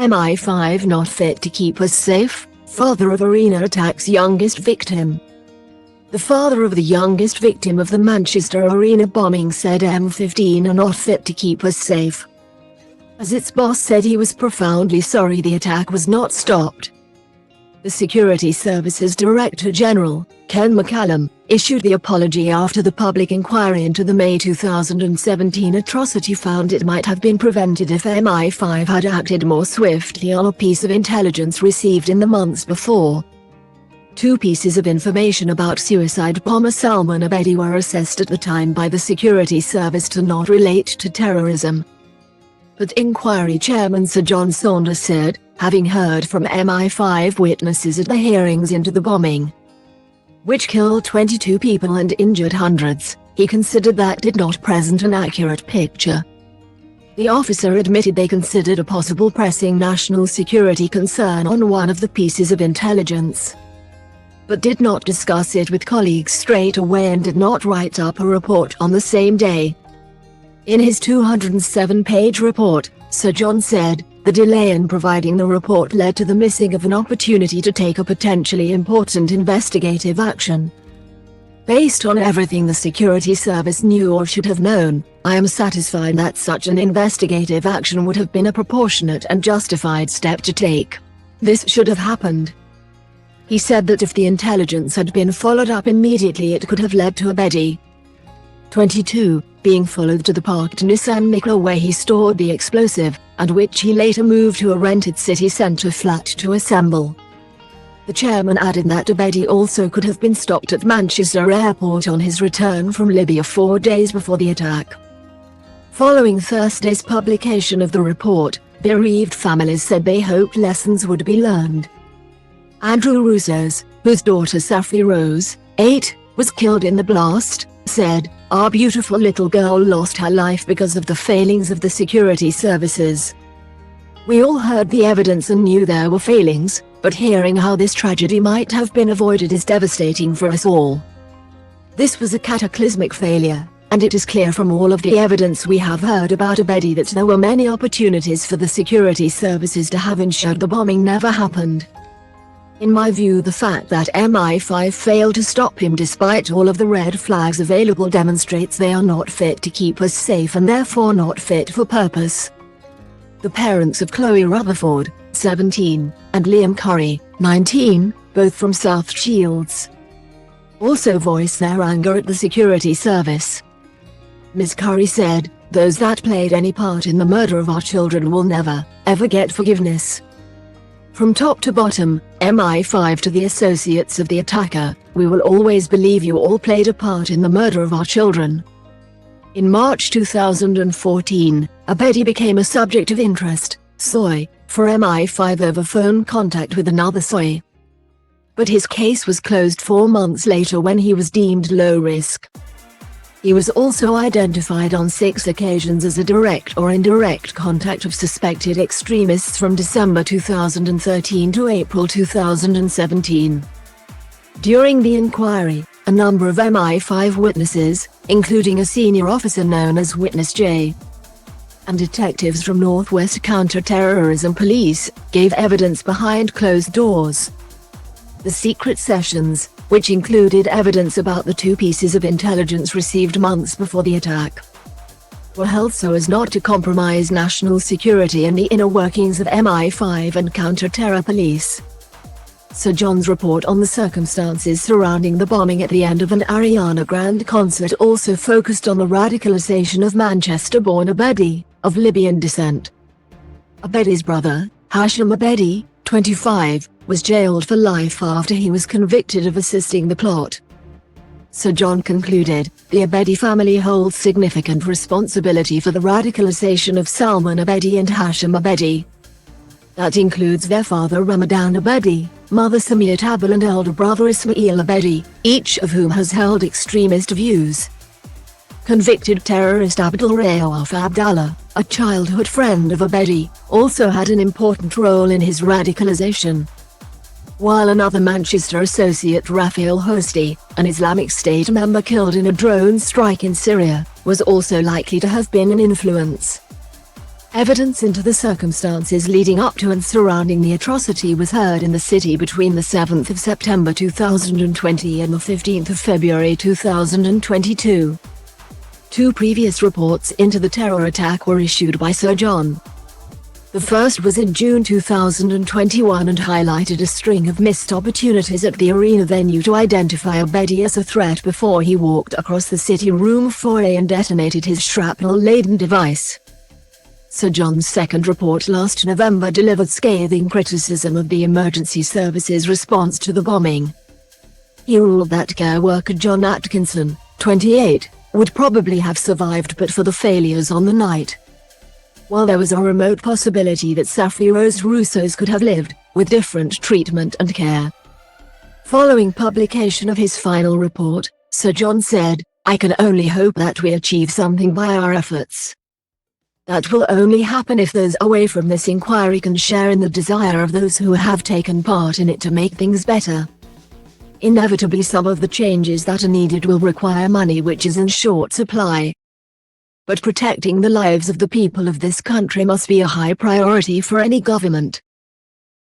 MI5 not fit to keep us safe? Father of arena attacks youngest victim. The father of the youngest victim of the Manchester arena bombing said M15 are not fit to keep us safe. As its boss said, he was profoundly sorry the attack was not stopped. The Security Services Director General, Ken McCallum, issued the apology after the public inquiry into the May 2017 atrocity found it might have been prevented if MI5 had acted more swiftly on a piece of intelligence received in the months before. Two pieces of information about suicide bomber Salman Abedi were assessed at the time by the Security Service to not relate to terrorism. But Inquiry Chairman Sir John Saunders said, having heard from MI5 witnesses at the hearings into the bombing, which killed 22 people and injured hundreds, he considered that did not present an accurate picture. The officer admitted they considered a possible pressing national security concern on one of the pieces of intelligence, but did not discuss it with colleagues straight away and did not write up a report on the same day. In his 207-page report, Sir John said, the delay in providing the report led to the missing of an opportunity to take a potentially important investigative action. Based on everything the Security Service knew or should have known, I am satisfied that such an investigative action would have been a proportionate and justified step to take. This should have happened. He said that if the intelligence had been followed up immediately, it could have led to Abedi, 22, being followed to the parked Nissan Micra where he stored the explosive, and which he later moved to a rented city centre flat to assemble. The chairman added that Abedi also could have been stopped at Manchester Airport on his return from Libya 4 days before the attack. Following Thursday's publication of the report, bereaved families said they hoped lessons would be learned. Andrew Russos, whose daughter Safi Rose, 8, was killed in the blast, said, "Our beautiful little girl lost her life because of the failings of the security services. We all heard the evidence and knew there were failings, but hearing how this tragedy might have been avoided is devastating for us all. This was a cataclysmic failure, and it is clear from all of the evidence we have heard about Abedi that there were many opportunities for the security services to have ensured the bombing never happened. In my view, the fact that MI5 failed to stop him despite all of the red flags available demonstrates they are not fit to keep us safe and therefore not fit for purpose." The parents of Chloe Rutherford, 17, and Liam Curry, 19, both from South Shields, also voiced their anger at the security service. Ms. Curry said, "Those that played any part in the murder of our children will never, ever get forgiveness. From top to bottom, MI5 to the associates of the attacker, we will always believe you all played a part in the murder of our children." In March 2014, Abedi became a subject of interest, SOI, for MI5 over phone contact with another SOI. But his case was closed 4 months later when he was deemed low risk. He was also identified on 6 occasions as a direct or indirect contact of suspected extremists from December 2013 to April 2017. During the inquiry, a number of MI5 witnesses, including a senior officer known as Witness J, and detectives from Northwest Counter-Terrorism Police, gave evidence behind closed doors. The secret sessions, which included evidence about the 2 pieces of intelligence received months before the attack, were held so as not to compromise national security and the inner workings of MI5 and counter-terror police. Sir John's report on the circumstances surrounding the bombing at the end of an Ariana Grande concert also focused on the radicalization of Manchester-born Abedi, of Libyan descent. Abedi's brother, Hashim Abedi, 25, was jailed for life after he was convicted of assisting the plot. Sir John concluded, the Abedi family holds significant responsibility for the radicalization of Salman Abedi and Hashim Abedi. That includes their father Ramadan Abedi, mother Samiat Abel and elder brother Ismail Abedi, each of whom has held extremist views. Convicted terrorist Abdul Rauf Abdallah, a childhood friend of Abedi, also had an important role in his radicalization. While another Manchester associate, Raphael Hosti, an Islamic State member killed in a drone strike in Syria, was also likely to have been an influence. Evidence into the circumstances leading up to and surrounding the atrocity was heard in the city between the 7th of September 2020 and the 15th of February 2022. Two previous reports into the terror attack were issued by Sir John. The first was in June 2021 and highlighted a string of missed opportunities at the arena venue to identify Abedi as a threat before he walked across the city room foyer and detonated his shrapnel-laden device. Sir John's second report last November delivered scathing criticism of the emergency services response to the bombing. He ruled that care worker John Atkinson, 28, would probably have survived but for the failures on the night. While there was a remote possibility that Safiros Roussos could have lived, with different treatment and care. Following publication of his final report, Sir John said, "I can only hope that we achieve something by our efforts. That will only happen if those away from this inquiry can share in the desire of those who have taken part in it to make things better. Inevitably some of the changes that are needed will require money which is in short supply. But protecting the lives of the people of this country must be a high priority for any government.